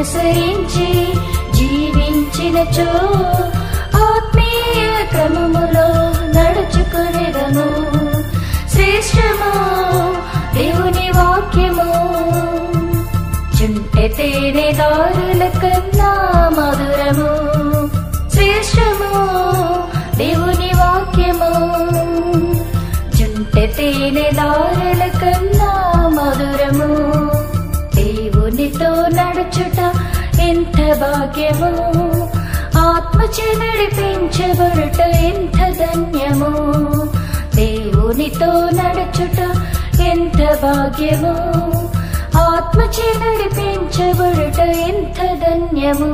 అనుసరించి జీవించినచో ఆత్మీయ క్రమములో నడుచుకునేదము. శ్రేష్టము దేవుని వాక్యము, చుంటె తేనె దారుల కన్నా మధురము. శ్రేష్టము దేవుని వాక్యము, చుంటె తేనె దారుల కన్నా మధురము. దేవునితో నడుచుట ఎంత భాగ్యము, ఆత్మచే నడిపించబడుట ఎంత ధన్యము. దేవునితో నడుచుట ఎంత భాగ్యము, ఆత్మచే నడిపించబడుట ఎంత ధన్యము.